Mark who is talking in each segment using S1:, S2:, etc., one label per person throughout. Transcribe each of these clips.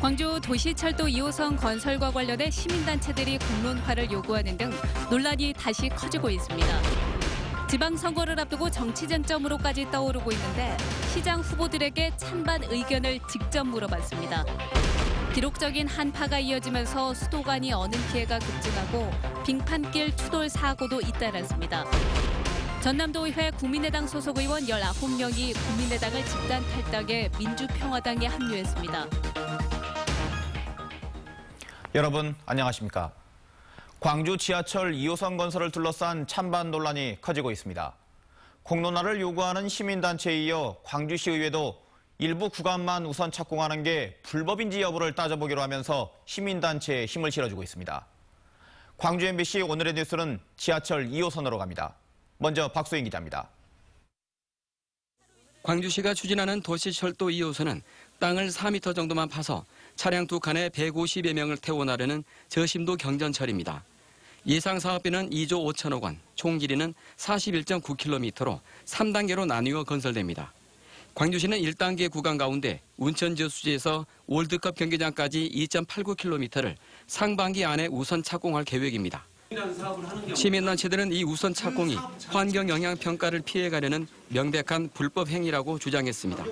S1: 광주 도시철도 2호선 건설과 관련해 시민단체들이 공론화를 요구하는 등 논란이 다시 커지고 있습니다. 지방선거를 앞두고 정치 쟁점으로까지 떠오르고 있는데 시장 후보들에게 찬반 의견을 직접 물어봤습니다. 기록적인 한파가 이어지면서 수도 간이 어는 피해가 급증하고 빙판길 추돌 사고도 잇따랐습니다. 전남도의회 국민의당 소속 의원 19명이 국민의당을 집단 탈당해 민주평화당에 합류했습니다.
S2: 여러분 안녕하십니까? 광주 지하철 2호선 건설을 둘러싼 찬반 논란이 커지고 있습니다. 공론화를 요구하는 시민단체에 이어 광주시의회도 일부 구간만 우선 착공하는 게 불법인지 여부를 따져보기로 하면서 시민단체에 힘을 실어주고 있습니다. 광주 MBC 오늘의 뉴스는 지하철 2호선으로 갑니다. 먼저 박소인 기자입니다.
S3: 광주시가 추진하는 도시철도 2호선은 땅을 4m 정도만 파서 차량 2칸에 150여 명을 태워나르는 저심도 경전철입니다. 예상 사업비는 2조 5천억 원, 총 길이는 41.9km로 3단계로 나뉘어 건설됩니다. 광주시는 1단계 구간 가운데 운천저수지에서 월드컵 경기장까지 2.89km를 상반기 안에 우선 착공할 계획입니다. 시민단체들은 이 우선 착공이 환경영향평가를 피해가려는 명백한 불법 행위라고 주장했습니다.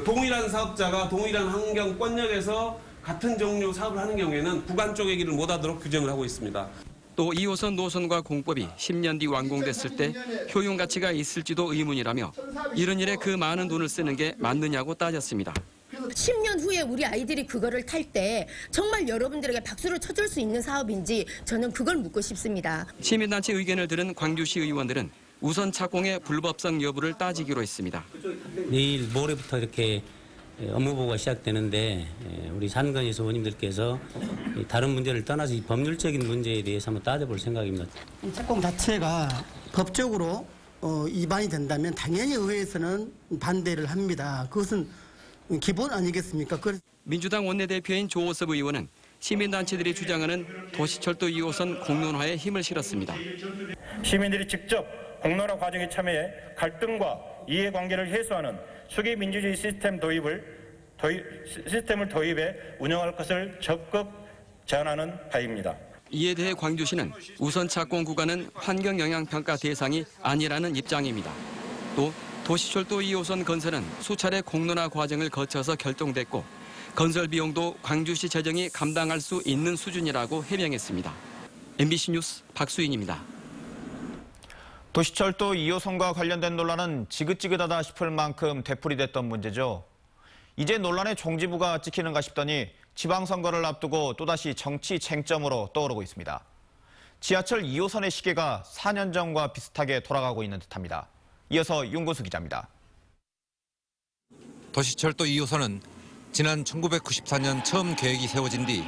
S4: 동일한 사업자가 동일한 환경권역에서 같은 종류 사업을 하는 경우에는 구간 쪼개 길을 못하도록 규정을 하고 있습니다.
S3: 또 2호선 노선과 공법이 10년 뒤 완공됐을 때 효용 가치가 있을지도 의문이라며 이런 일에 그 많은 돈을 쓰는 게 맞느냐고 따졌습니다.
S5: 10년 후에 우리 아이들이 그거를 탈 때 정말 여러분들에게 박수를 쳐줄 수 있는 사업인지 저는 그걸 묻고 싶습니다.
S3: 시민단체 의견을 들은 광주시 의원들은 우선 착공의 불법성 여부를 따지기로 했습니다.
S6: 내일 모레부터 이렇게 업무보고가 시작되는데 우리 산건에서 의원님들께서 다른 문제를 떠나서 이 법률적인 문제에 대해서 한번 따져볼 생각입니다.
S7: 이 착공 자체가 법적으로 위반이 된다면 당연히 의회에서는 반대를 합니다. 그것은 기본 아니겠습니까?
S3: 민주당 원내대표인 조호섭 의원은 시민단체들이 주장하는 도시철도 2호선 공론화에 힘을 실었습니다.
S8: 시민들이 직접 공론화 과정에 참여해 갈등과 이해관계를 해소하는 수기 민주주의 시스템을 도입해 운영할 것을 적극 제안하는 바입니다.
S3: 이에 대해 광주시는 우선 착공 구간은 환경영향평가 대상이 아니라는 입장입니다. 또 도시철도 2호선 건설은 수차례 공론화 과정을 거쳐서 결정됐고 건설 비용도 광주시 재정이 감당할 수 있는 수준이라고 해명했습니다. MBC 뉴스 박수인입니다.
S2: 도시철도 2호선과 관련된 논란은 지긋지긋하다 싶을 만큼 되풀이됐던 문제죠. 이제 논란의 종지부가 찍히는가 싶더니 지방선거를 앞두고 또다시 정치 쟁점으로 떠오르고 있습니다. 지하철 2호선의 시계가 4년 전과 비슷하게 돌아가고 있는 듯합니다. 이어서 윤구수 기자입니다.
S9: 도시철도 2호선은 지난 1994년 처음 계획이 세워진 뒤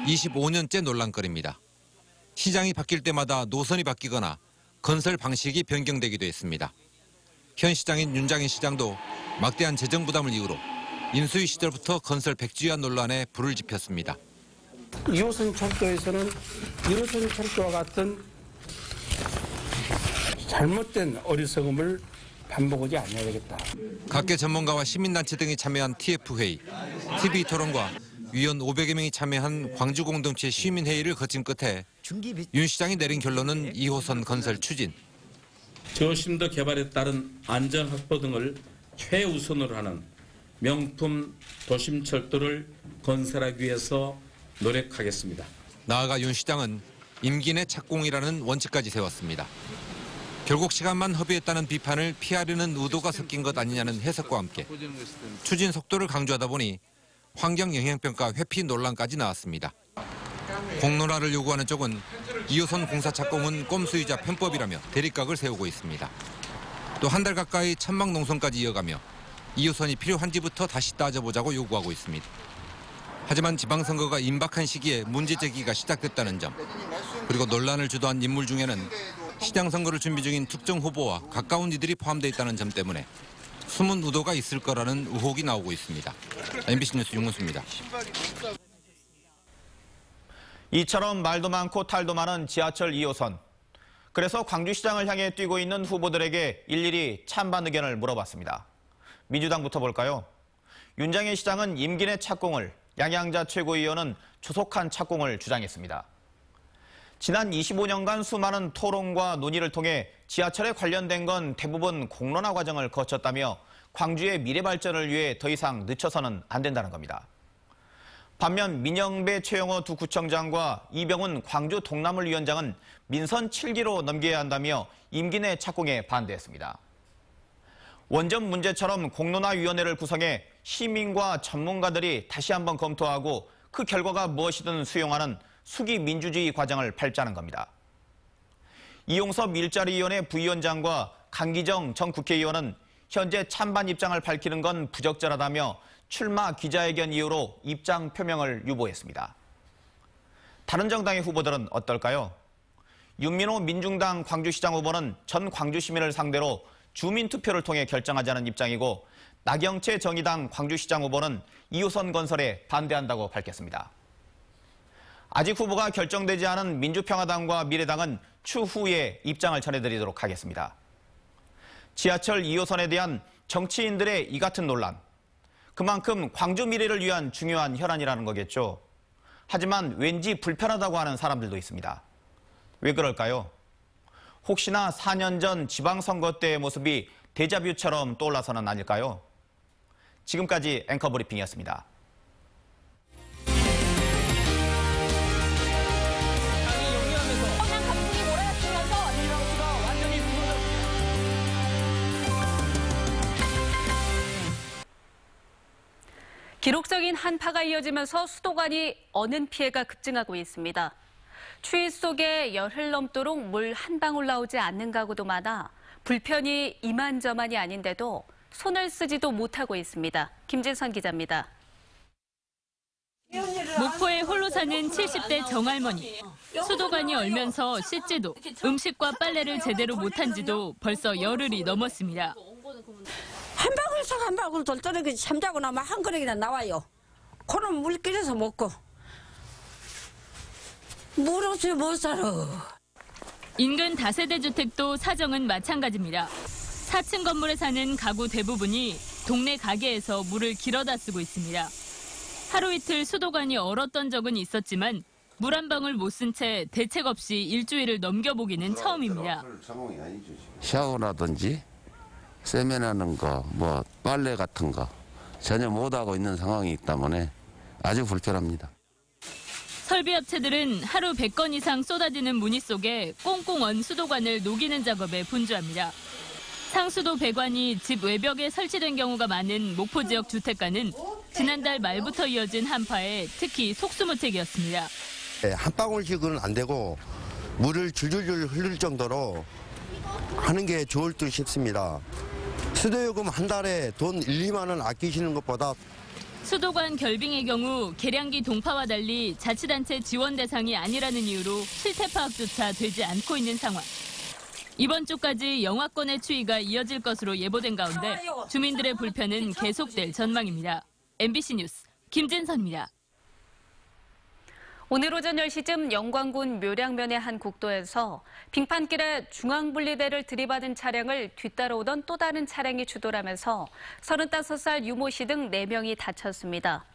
S9: 25년째 논란거리입니다. 시장이 바뀔 때마다 노선이 바뀌거나 건설 방식이 변경되기도 했습니다. 현 시장인 윤장인 시장도 막대한 재정 부담을 이유로 인수위 시절부터 건설 백지화 논란에 불을 지폈습니다.
S10: 2호선 철도에서는 1호선 철도와 같은 잘못된 어리석음을 반복하지 않아야 되겠다.
S9: 각계 전문가와 시민단체 등이 참여한 TF회의, TV토론과 위원 500여 명이 참여한 광주공동체 시민회의를 거친 끝에 윤 시장이 내린 결론은 2호선 건설 추진.
S11: 저심도 개발에 따른 안전 확보 등을 최우선으로 하는 명품 도심철도를 건설하기 위해서 노력하겠습니다.
S9: 나아가 윤 시장은 임기 내 착공이라는 원칙까지 세웠습니다. 결국 시간만 허비했다는 비판을 피하려는 의도가 섞인 것 아니냐는 해석과 함께 추진 속도를 강조하다 보니 환경영향평가 회피 논란까지 나왔습니다. 공론화를 요구하는 쪽은 2호선 공사 착공은 꼼수이자 편법이라며 대립각을 세우고 있습니다. 또 한 달 가까이 천막 농성까지 이어가며 2호선이 필요한지부터 다시 따져보자고 요구하고 있습니다. 하지만 지방선거가 임박한 시기에 문제 제기가 시작됐다는 점, 그리고 논란을 주도한 인물 중에는 시장 선거를 준비 중인 특정 후보와 가까운 이들이 포함되어 있다는 점 때문에 숨은 의도가 있을 거라는 의혹이 나오고 있습니다. MBC 뉴스 윤문수입니다.
S2: 이처럼 말도 많고 탈도 많은 지하철 2호선. 그래서 광주시장을 향해 뛰고 있는 후보들에게 일일이 찬반 의견을 물어봤습니다. 민주당부터 볼까요? 윤장현 시장은 임기 내 착공을, 양양자 최고위원은 조속한 착공을 주장했습니다. 지난 25년간 수많은 토론과 논의를 통해 지하철에 관련된 건 대부분 공론화 과정을 거쳤다며 광주의 미래 발전을 위해 더 이상 늦춰서는 안 된다는 겁니다. 반면 민영배 최영호 두 구청장과 이병훈 광주 동남을위원장은 민선 7기로 넘겨야 한다며 임기 내 착공에 반대했습니다. 원전 문제처럼 공론화위원회를 구성해 시민과 전문가들이 다시 한번 검토하고 그 결과가 무엇이든 수용하는 수기 민주주의 과정을 밟자는 겁니다. 이용섭 일자리위원회 부위원장과 강기정 전 국회의원은 현재 찬반 입장을 밝히는 건 부적절하다며 출마 기자회견 이후로 입장 표명을 유보했습니다. 다른 정당의 후보들은 어떨까요? 윤민호 민중당 광주시장 후보는 전 광주 시민을 상대로 주민투표를 통해 결정하자는 입장이고 나경채 정의당 광주시장 후보는 2호선 건설에 반대한다고 밝혔습니다. 아직 후보가 결정되지 않은 민주평화당과 미래당은 추후에 입장을 전해드리도록 하겠습니다. 지하철 2호선에 대한 정치인들의 이 같은 논란. 그만큼 광주 미래를 위한 중요한 혈안이라는 거겠죠. 하지만 왠지 불편하다고 하는 사람들도 있습니다. 왜 그럴까요? 혹시나 4년 전 지방선거 때의 모습이 데자뷰처럼 떠올라서는 아닐까요? 지금까지 앵커 브리핑이었습니다.
S1: 기록적인 한파가 이어지면서 수도관이 어는 피해가 급증하고 있습니다. 추위 속에 열흘 넘도록 물 한 방울 나오지 않는 가구도 많아 불편이 이만저만이 아닌데도 손을 쓰지도 못하고 있습니다. 김진선 기자입니다. 목포에 홀로 사는 70대 정할머니. 수도관이 얼면서 씻지도 음식과 빨래를 제대로 못한 지도 벌써 열흘이 넘었습니다.
S12: 한 방울씩 한 방울 돌도록 잠자고 나면 한 그릇이나 나와요. 그럼 물길에서 먹고. 물 없이 못 살아.
S1: 인근 다세대 주택도 사정은 마찬가지입니다. 4층 건물에 사는 가구 대부분이 동네 가게에서 물을 길어다 쓰고 있습니다. 하루 이틀 수도관이 얼었던 적은 있었지만 물 한 방울 못 쓴 채 대책 없이 일주일을 넘겨보기는 처음입니다.
S13: 샤워라든지 세면하는 거, 빨래 같은 거 전혀 못하고 있는 상황이기 때문에 아주 불편합니다.
S1: 설비업체들은 하루 100건 이상 쏟아지는 문의 속에 꽁꽁 언 수도관을 녹이는 작업에 분주합니다. 상수도 배관이 집 외벽에 설치된 경우가 많은 목포 지역 주택가는 지난달 말부터 이어진 한파에 특히 속수무책이었습니다.
S14: 한 방울씩은 안 되고 물을 줄줄줄 흐를 정도로 하는 게 좋을 듯 싶습니다. 수도요금 한 달에 돈 1, 2만 원 아끼시는 것보다
S1: 수도관 결빙의 경우 계량기 동파와 달리 자치단체 지원 대상이 아니라는 이유로 실태 파악조차 되지 않고 있는 상황. 이번 주까지 영하권의 추위가 이어질 것으로 예보된 가운데 주민들의 불편은 계속될 전망입니다. MBC 뉴스 김진선입니다. 오늘 오전 10시쯤 영광군 묘량면의 한 국도에서 빙판길에 중앙분리대를 들이받은 차량을 뒤따라오던 또 다른 차량이 추돌하면서 35살 유모 씨 등 4명이 다쳤습니다.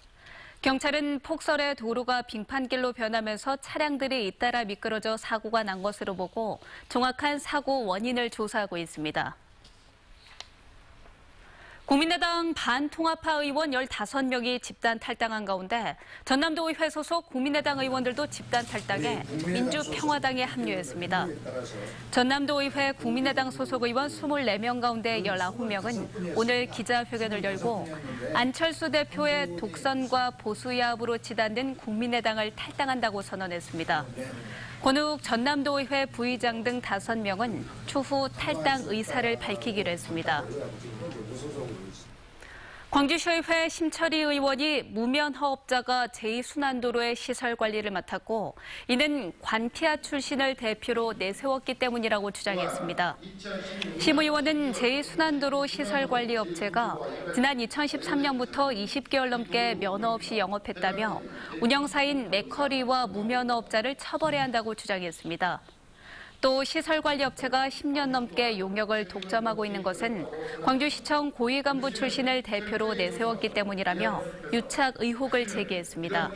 S1: 경찰은 폭설에 도로가 빙판길로 변하면서 차량들이 잇따라 미끄러져 사고가 난 것으로 보고 정확한 사고 원인을 조사하고 있습니다. 국민의당 반통합파 의원 15명이 집단 탈당한 가운데 전남도의회 소속 국민의당 의원들도 집단 탈당해 민주평화당에 합류했습니다. 전남도의회 국민의당 소속 의원 24명 가운데 19명은 오늘 기자회견을 열고 안철수 대표의 독선과 보수야합으로 치닫는 국민의당을 탈당한다고 선언했습니다. 권욱 전남도의회 부의장 등 5명은 추후 탈당 의사를 밝히기로 했습니다. 광주시의회 심철희 의원이 무면허업자가 제2순환도로의 시설 관리를 맡았고 이는 관피아 출신을 대표로 내세웠기 때문이라고 주장했습니다. 심 의원은 제2순환도로 시설 관리 업체가 지난 2013년부터 20개월 넘게 면허 없이 영업했다며 운영사인 맥커리와 무면허업자를 처벌해야 한다고 주장했습니다. 또 시설관리업체가 10년 넘게 용역을 독점하고 있는 것은 광주시청 고위 간부 출신을 대표로 내세웠기 때문이라며 유착 의혹을 제기했습니다.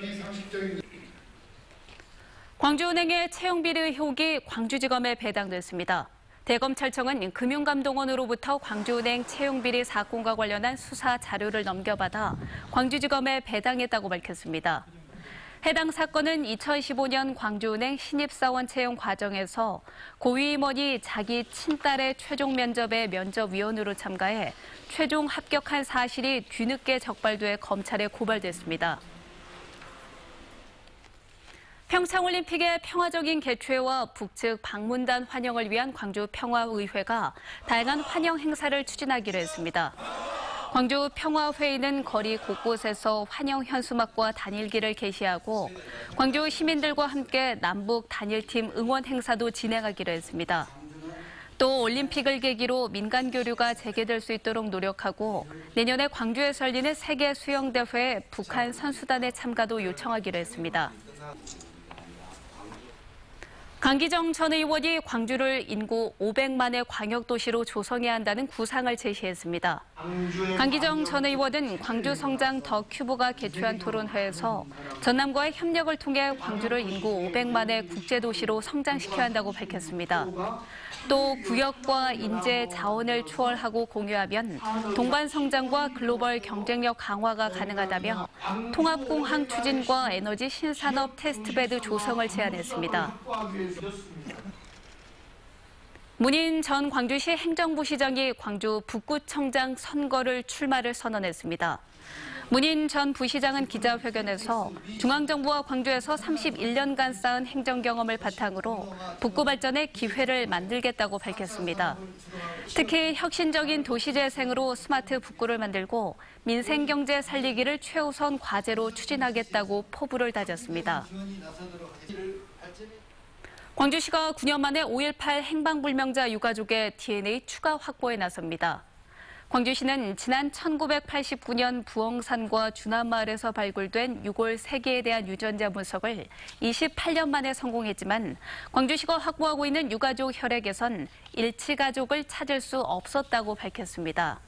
S1: 광주은행의 채용비리 의혹이 광주지검에 배당됐습니다. 대검찰청은 금융감독원으로부터 광주은행 채용비리 사건과 관련한 수사 자료를 넘겨받아 광주지검에 배당했다고 밝혔습니다. 해당 사건은 2015년 광주은행 신입사원 채용 과정에서 고위 임원이 자기 친딸의 최종 면접에 면접위원으로 참가해 최종 합격한 사실이 뒤늦게 적발돼 검찰에 고발됐습니다. 평창올림픽의 평화적인 개최와 북측 방문단 환영을 위한 광주 평화의회가 다양한 환영 행사를 추진하기로 했습니다. 광주 평화회의는 거리 곳곳에서 환영 현수막과 단일기를 게시하고 광주 시민들과 함께 남북 단일팀 응원 행사도 진행하기로 했습니다. 또 올림픽을 계기로 민간 교류가 재개될 수 있도록 노력하고 내년에 광주에서 열리는 세계 수영대회에 북한 선수단의 참가도 요청하기로 했습니다. 강기정 전 의원이 광주를 인구 500만의 광역도시로 조성해야 한다는 구상을 제시했습니다. 강기정 전 의원은 광주 성장 더 큐브가 개최한 토론회에서 전남과의 협력을 통해 광주를 인구 500만의 국제도시로 성장시켜야 한다고 밝혔습니다. 또 구역과 인재 자원을 추월하고 공유하면 동반 성장과 글로벌 경쟁력 강화가 가능하다며 통합공항 추진과 에너지 신산업 테스트베드 조성을 제안했습니다. 문인 전 광주시 행정부시장이 광주 북구청장 선거를 출마를 선언했습니다. 문인 전 부시장은 기자회견에서 중앙정부와 광주에서 31년간 쌓은 행정 경험을 바탕으로 북구 발전의 기회를 만들겠다고 밝혔습니다. 특히 혁신적인 도시재생으로 스마트 북구를 만들고 민생경제 살리기를 최우선 과제로 추진하겠다고 포부를 다졌습니다. 광주시가 9년 만에 5.18 행방불명자 유가족의 DNA 추가 확보에 나섭니다. 광주시는 지난 1989년 부엉산과 주남마을에서 발굴된 6월 3개에 대한 유전자 분석을 28년 만에 성공했지만 광주시가 확보하고 있는 유가족 혈액에선 일치가족을 찾을 수 없었다고 밝혔습니다.